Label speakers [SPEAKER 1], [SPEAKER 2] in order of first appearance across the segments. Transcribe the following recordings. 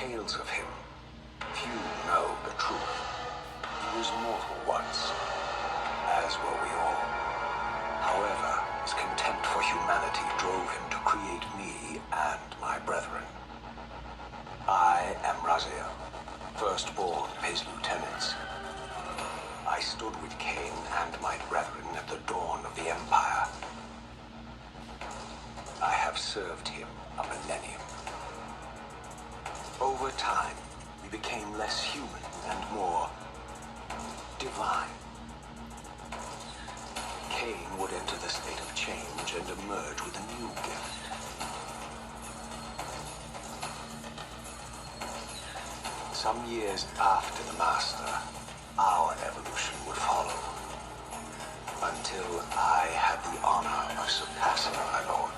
[SPEAKER 1] tales of him, few know the truth. He was mortal once, as were we all. However, his contempt for humanity drove him to create me and my brethren. I am Raziel, firstborn of his lieutenants. I stood with Kain and my brethren at the dawn of the Empire. I have served him a millennium. Over time, we became less human and more divine. Kain would enter the state of change and emerge with a new gift. Some years after the Master, our evolution would follow, until I had the honor of surpassing my lord.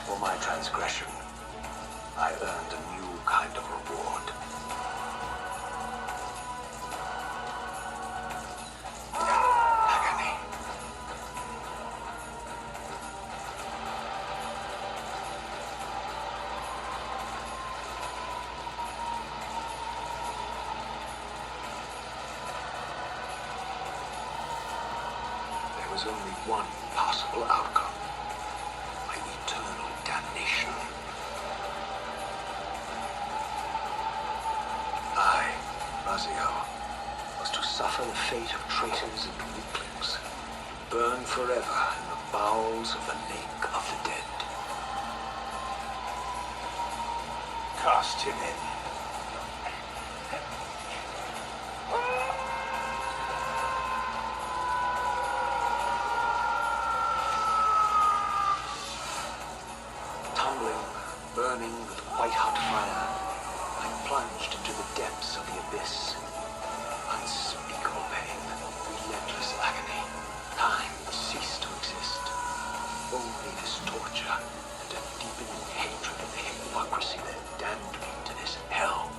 [SPEAKER 1] For my transgression, I earned a new kind of reward. Agony. There was only one possible outcome. Eternal damnation. I, Raziel, was to suffer the fate of traitors and weaklings, burn forever in the bowels of the lake of the dead. Cast him in. Burning with white-hot fire, I plunged into the depths of the abyss. Unspeakable pain, relentless agony. Time ceased to exist. Only this torture and a deepening hatred of the hypocrisy that damned me to this hell.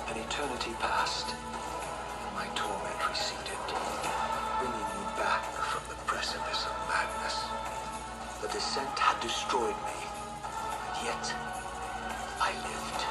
[SPEAKER 1] An eternity passed, and my torment receded, bringing me back from the precipice of madness. The descent had destroyed me, and yet I lived.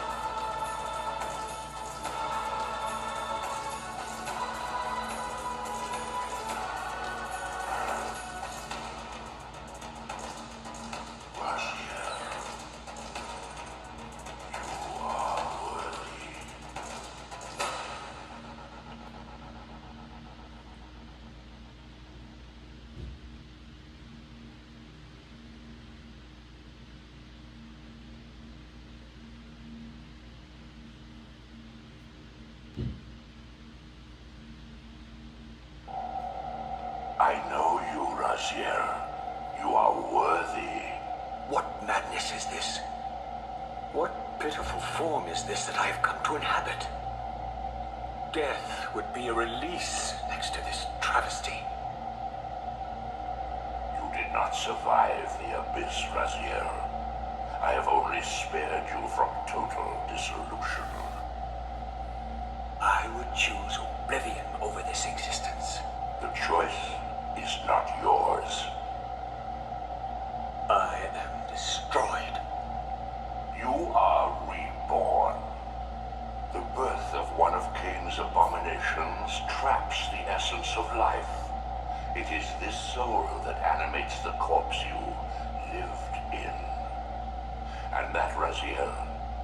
[SPEAKER 2] I know you, Raziel. You are worthy.
[SPEAKER 1] What madness is this? What pitiful form is this that I have come to inhabit? Death would be a release next to this travesty.
[SPEAKER 2] You did not survive the abyss, Raziel. I have only spared you from total dissolution.
[SPEAKER 1] I would choose oblivion over this existence.
[SPEAKER 2] The choice is not yours.
[SPEAKER 1] I am destroyed.
[SPEAKER 2] You are reborn. The birth of one of Kain's abominations traps the essence of life. It is this soul that animates the corpse you lived in. And that, Raziel,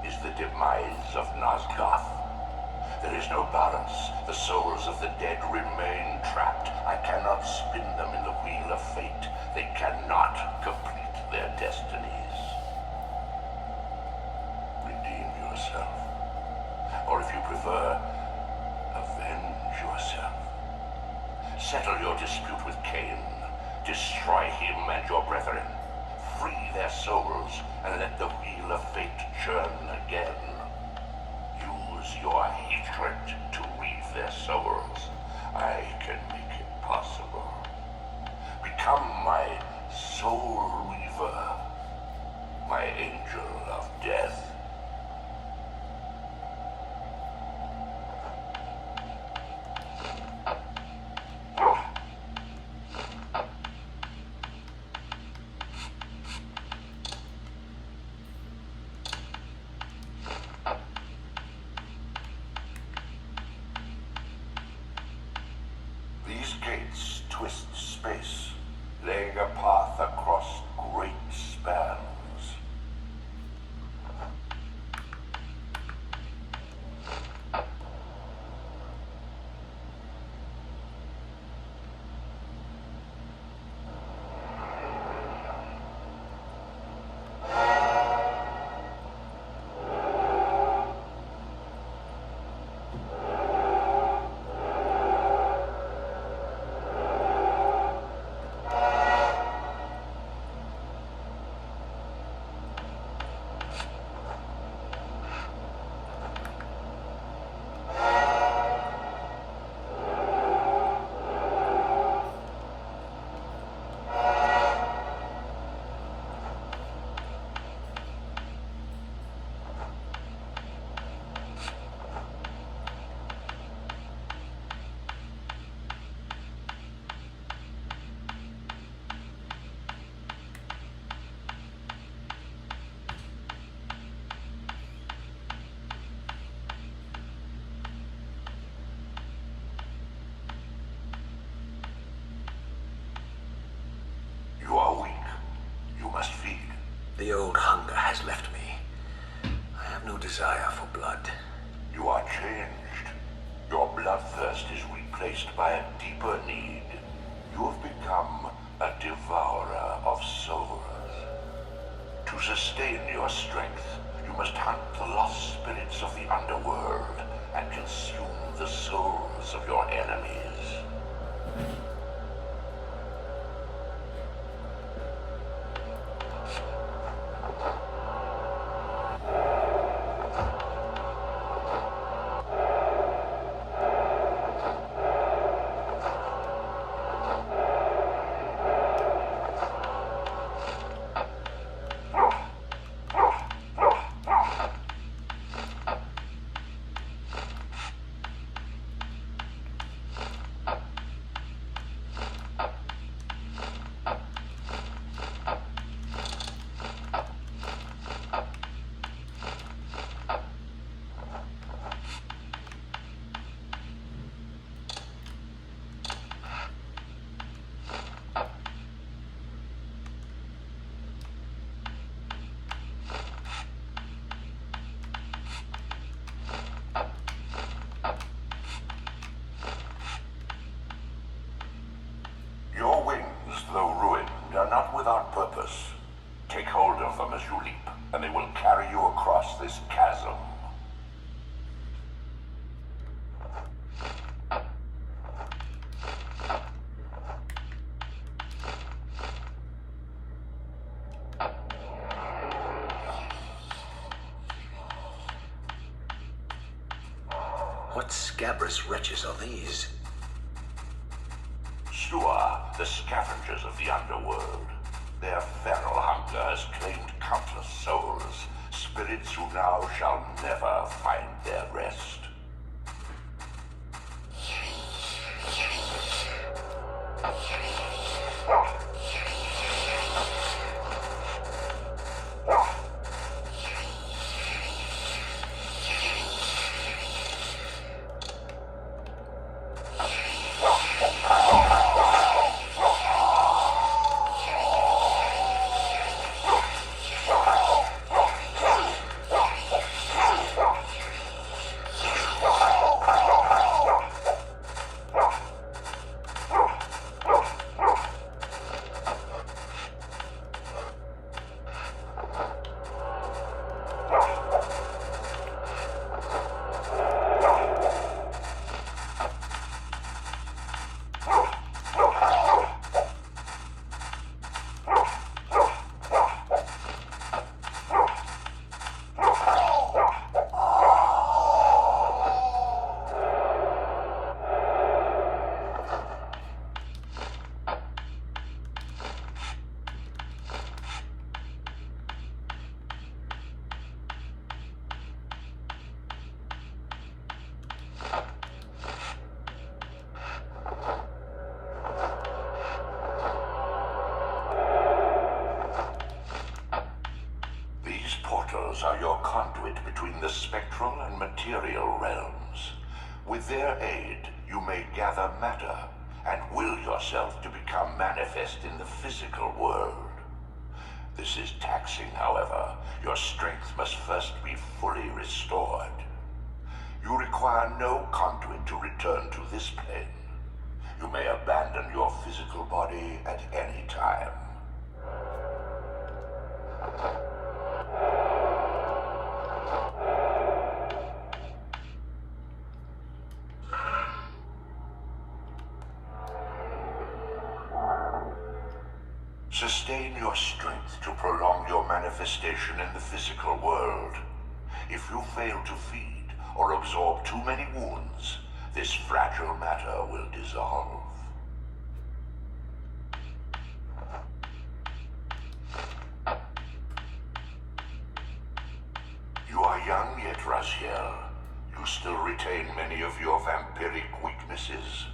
[SPEAKER 2] is the demise of Nosgoth. There is no balance. The souls of the dead remain trapped. I cannot spin them in the wheel of fate. They cannot complete their destinies. Redeem yourself. Or if you prefer, avenge yourself. Settle your dispute with Kain. Destroy him and your brethren. Free their souls and let the wheel of fate churn again. use your hatred to read their souls, I can make it possible. Become my soul Reaver, my angel of death. These gates twist space, laying a path across great spans. You are weak. You must feed.
[SPEAKER 1] The old hunger has left me. I have no desire for blood.
[SPEAKER 2] You are changed. Your bloodthirst is replaced by a deeper need. You have become a devourer of souls. To sustain your strength, you must hunt the lost spirits of the underworld and consume the souls of your enemies. Your wings, though ruined, are not without purpose. Take hold of them as you leap, and they will carry you across this chasm.
[SPEAKER 1] What scabrous wretches are these?
[SPEAKER 2] The scavengers of the underworld. Their feral hunger has claimed countless souls, spirits who now shall never find their rest. spectral realms. With their aid, you may gather matter and will yourself to become manifest in the physical world. This is taxing, however. Your strength must first be fully restored. You require no conduit to return to this plane. You may abandon your physical body at any time. Sustain your strength to prolong your manifestation in the physical world. If you fail to feed or absorb too many wounds, this fragile matter will dissolve. You are young yet, Raziel. You still retain many of your vampiric weaknesses.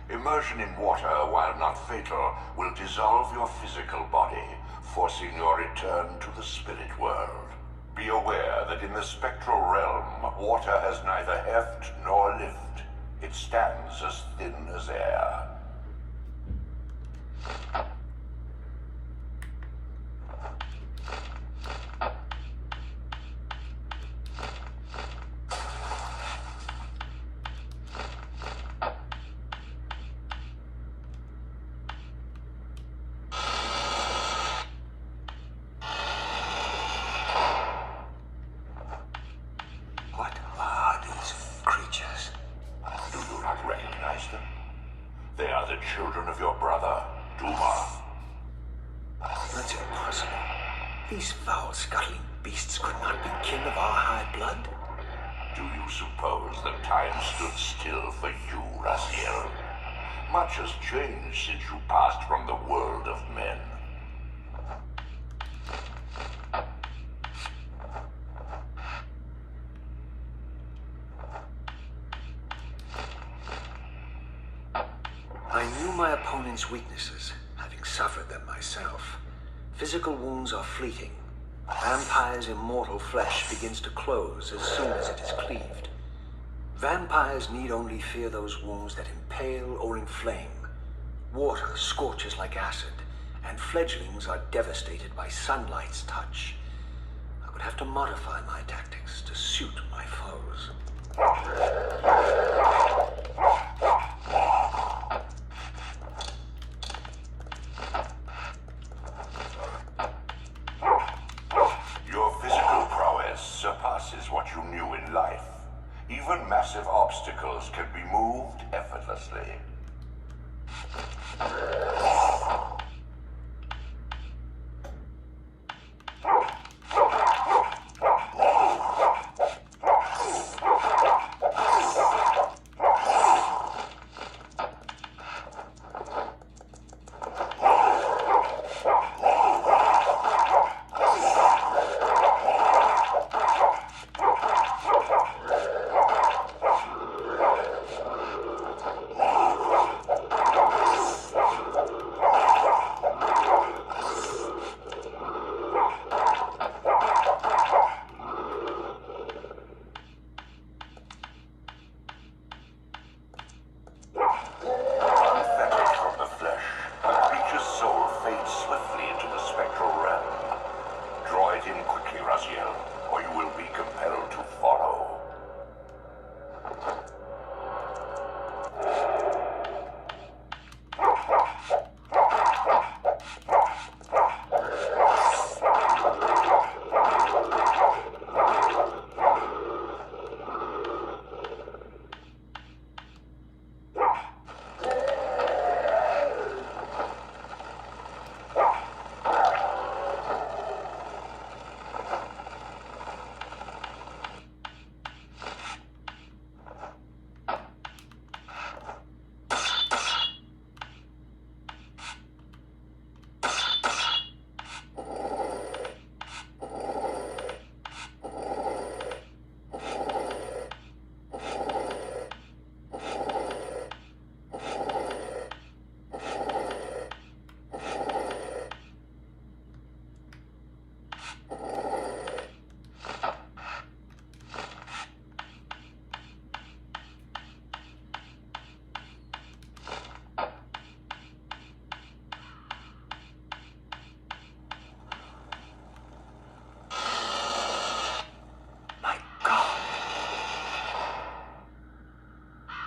[SPEAKER 2] Immersion in water, while not fatal, will dissolve your physical body, forcing your return to the spirit world. Be aware that in the spectral realm, water has neither heft nor lift. It stands as thin as air. They are the children of your brother, Duma.
[SPEAKER 1] That's impossible. These foul, scuttling beasts could not be kin of our high blood.
[SPEAKER 2] Do you suppose that time stood still for you, Raziel? Much has changed since you passed from the world of men.
[SPEAKER 1] I knew my opponent's weaknesses, having suffered them myself. Physical wounds are fleeting. Vampire's immortal flesh begins to close as soon as it is cleaved. Vampires need only fear those wounds that impale or inflame. Water scorches like acid, and fledglings are devastated by sunlight's touch. I would have to modify my tactics to suit my foes.
[SPEAKER 2] Surpasses what you knew in life. Even massive obstacles can be moved effortlessly.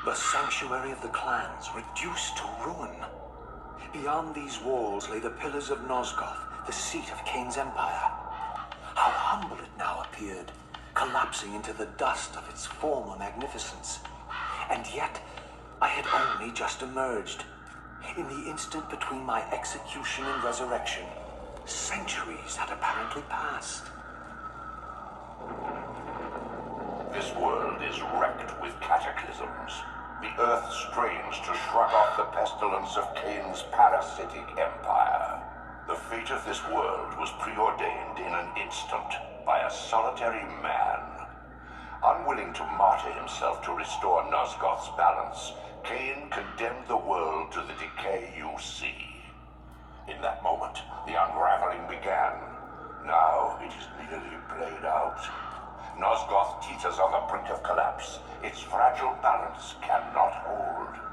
[SPEAKER 1] The sanctuary of the clans reduced to ruin. Beyond these walls lay the pillars of Nosgoth, the seat of Kain's empire. How humble it now appeared, collapsing into the dust of its former magnificence. And yet, I had only just emerged. In the instant between my execution and resurrection, centuries had apparently passed.
[SPEAKER 2] This world is wrecked with cataclysms. The earth strains to shrug off the pestilence of Kain's parasitic empire. The fate of this world was preordained in an instant by a solitary man. Unwilling to martyr himself to restore Nosgoth's balance, Kain condemned the world to the decay you see. In that moment, the unraveling began. Now it is nearly played out. Nosgoth teeters on the brink of collapse. Its fragile balance cannot hold.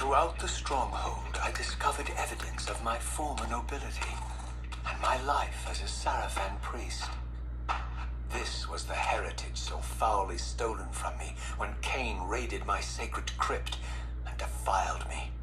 [SPEAKER 1] Throughout the stronghold, I discovered evidence of my former nobility and my life as a Sarafan priest. This was the heritage so foully stolen from me when Kain raided my sacred crypt and defiled me.